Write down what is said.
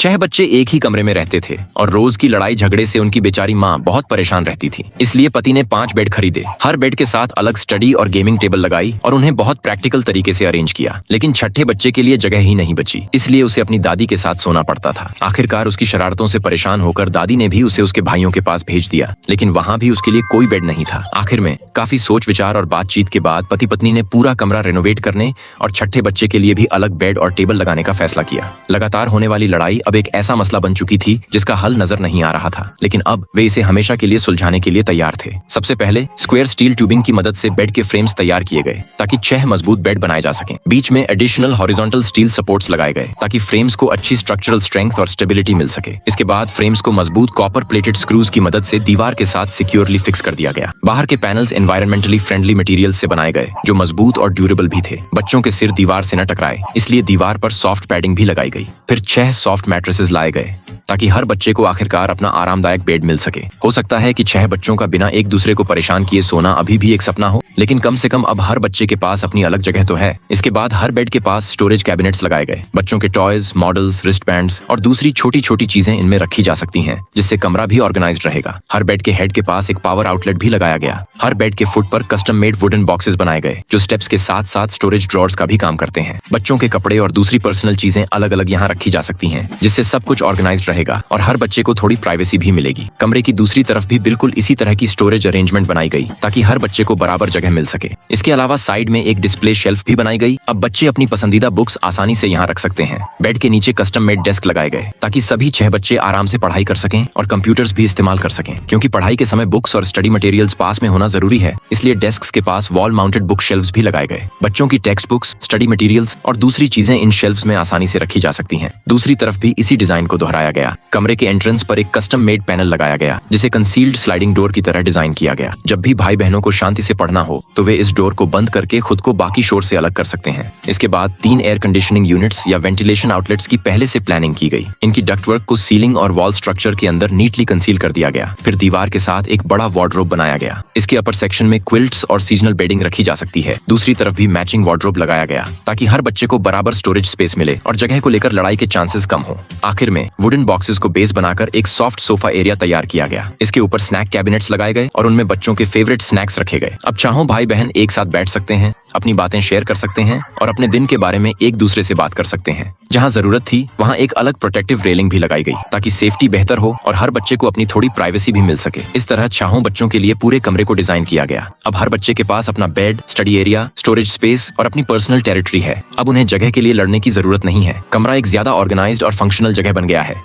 6 बच्चे एक ही कमरे में रहते थे और रोज की लड़ाई झगड़े से उनकी बेचारी माँ बहुत परेशान रहती थी। इसलिए पति ने 5 बेड खरीदे, हर बेड के साथ अलग स्टडी और गेमिंग टेबल लगाई और उन्हें बहुत प्रैक्टिकल तरीके से अरेंज किया। लेकिन छठे बच्चे के लिए जगह ही नहीं बची, इसलिए उसे अपनी दादी के साथ सोना पड़ता था। आखिरकार उसकी शरारतों से परेशान होकर दादी ने भी उसे उसके भाइयों के पास भेज दिया, लेकिन वहाँ भी उसके लिए कोई बेड नहीं था। आखिर में काफी सोच विचार और बातचीत के बाद पति पत्नी ने पूरा कमरा रेनोवेट करने और छठे बच्चे के लिए भी अलग बेड और टेबल लगाने का फैसला किया। लगातार होने वाली लड़ाई अब एक ऐसा मसला बन चुकी थी जिसका हल नजर नहीं आ रहा था, लेकिन अब वे इसे हमेशा के लिए सुलझाने के लिए तैयार थे। सबसे पहले स्क्वायर स्टील ट्यूबिंग की मदद से बेड के फ्रेम्स तैयार किए गए ताकि 6 मजबूत बेड बनाए जा सकें। बीच में एडिशनल हॉरिजॉन्टल स्टील सपोर्ट्स लगाए गए ताकि फ्रेम्स को अच्छी स्ट्रक्चरल स्ट्रेंथ और स्टेबिलिटी मिल सके। इसके बाद फ्रेम्स को मजबूत कॉपर प्लेटेड स्क्रूज की मदद से दीवार के साथ सिक्योरली फिक्स कर दिया गया। बाहर के पैनल्स एनवायरमेंटली फ्रेंडली मटेरियल से बनाए गए जो मजबूत और ड्यूरेबल भी थे। बच्चों के सिर दीवार से न टकराए, इसलिए दीवार पर सॉफ्ट पैडिंग भी लगाई गई। फिर 6 सॉफ्ट मैट्रेसेस लाए गए ताकि हर बच्चे को आखिरकार अपना आरामदायक बेड मिल सके। हो सकता है कि 6 बच्चों का बिना एक दूसरे को परेशान किए सोना अभी भी एक सपना हो, लेकिन कम से कम अब हर बच्चे के पास अपनी अलग जगह तो है। इसके बाद हर बेड के पास स्टोरेज कैबिनेट्स लगाए गए। बच्चों के टॉयज, मॉडल्स, रिस्ट बैंड्स और दूसरी छोटी छोटी चीजें इनमें रखी जा सकती हैं, जिससे कमरा भी ऑर्गेनाइज्ड रहेगा। हर बेड के हेड के पास एक पावर आउटलेट भी लगाया गया। हर बेड के फुट पर कस्टम मेड वुडन बॉक्सेस बनाए गए जो स्टेप्स के साथ साथ स्टोरेज ड्रॉर्स का भी काम करते हैं। बच्चों के कपड़े और दूसरी पर्सनल चीजें अलग अलग यहाँ रखी जा सकती हैं, जिससे सब कुछ ऑर्गेनाइज्ड रहेगा और हर बच्चे को थोड़ी प्राइवेसी भी मिलेगी। कमरे की दूसरी तरफ भी बिल्कुल इसी तरह की स्टोरेज अरेंजमेंट बनाई गई ताकि हर बच्चे को बराबर जगह मिल सके। इसके अलावा साइड में एक डिस्प्ले शेल्फ भी बनाई गई। अब बच्चे अपनी पसंदीदा बुक्स आसानी से यहाँ रख सकते हैं। बेड के नीचे कस्टम मेड डेस्क लगाए गए ताकि सभी 6 बच्चे आराम से पढ़ाई कर सकें और कंप्यूटर्स भी इस्तेमाल कर सकें। क्योंकि पढ़ाई के समय बुक्स और स्टडी मटेरियल्स पास में होना जरूरी है, इसलिए डेस्क्स के पास वॉल माउंटेड बुक शेल्फ्स भी लगाए गए। बच्चों की टेक्स्ट बुक्स, स्टडी मटेरियल्स और दूसरी चीजें इन शेल्फ्स में आसानी से रखी जा सकती हैं। दूसरी तरफ भी इसी डिजाइन को दोहराया गया। कमरे के एंट्रेंस पर एक कस्टम मेड पैनल लगाया गया जिसे कंसील्ड स्लाइडिंग डोर की तरह डिजाइन किया गया। जब भी भाई बहनों को शांति से पढ़ना हो तो वे इस डोर को बंद करके खुद को बाकी शोर से अलग कर सकते हैं। इसके बाद 3 एयर कंडीशनिंग यूनिट्स या वेंटिलेशन आउटलेट्स की पहले से प्लानिंग की गई। इनकी डक्टवर्क को सीलिंग और वॉल स्ट्रक्चर के अंदर नीटली कंसील कर दिया गया। फिर दीवार के साथ एक बड़ा वार्डरोब बनाया गया। इसके अपर सेक्शन में क्विल्ट्स और सीजनल बेडिंग रखी जा सकती है। दूसरी तरफ भी मैचिंग वार्डरोब लगाया गया ताकि हर बच्चे को बराबर स्टोरेज स्पेस मिले और जगह को लेकर लड़ाई के चांसेस कम हो। आखिर में वुडन बॉक्सेस को बेस बनाकर एक सॉफ्ट सोफा एरिया तैयार किया गया। इसके ऊपर स्नैक कैबिनेट्स लगाए गए और उनमें बच्चों के फेवरेट स्नैक्स रखे गए। अब चाहो भाई बहन एक साथ बैठ सकते हैं, अपनी बातें शेयर कर सकते हैं और अपने दिन के बारे में एक दूसरे से बात कर सकते हैं। जहां जरूरत थी वहां एक अलग प्रोटेक्टिव रेलिंग भी लगाई गई ताकि सेफ्टी बेहतर हो और हर बच्चे को अपनी थोड़ी प्राइवेसी भी मिल सके। इस तरह चाहो बच्चों के लिए पूरे कमरे को डिजाइन किया गया। अब हर बच्चे के पास अपना bed, study area, storage space और अपनी पर्सनल टेरिटरी है। अब उन्हें जगह के लिए लड़ने की जरूरत नहीं है। कमरा एक ज्यादा ऑर्गेनाइज्ड और फंक्शनल जगह बन गया है।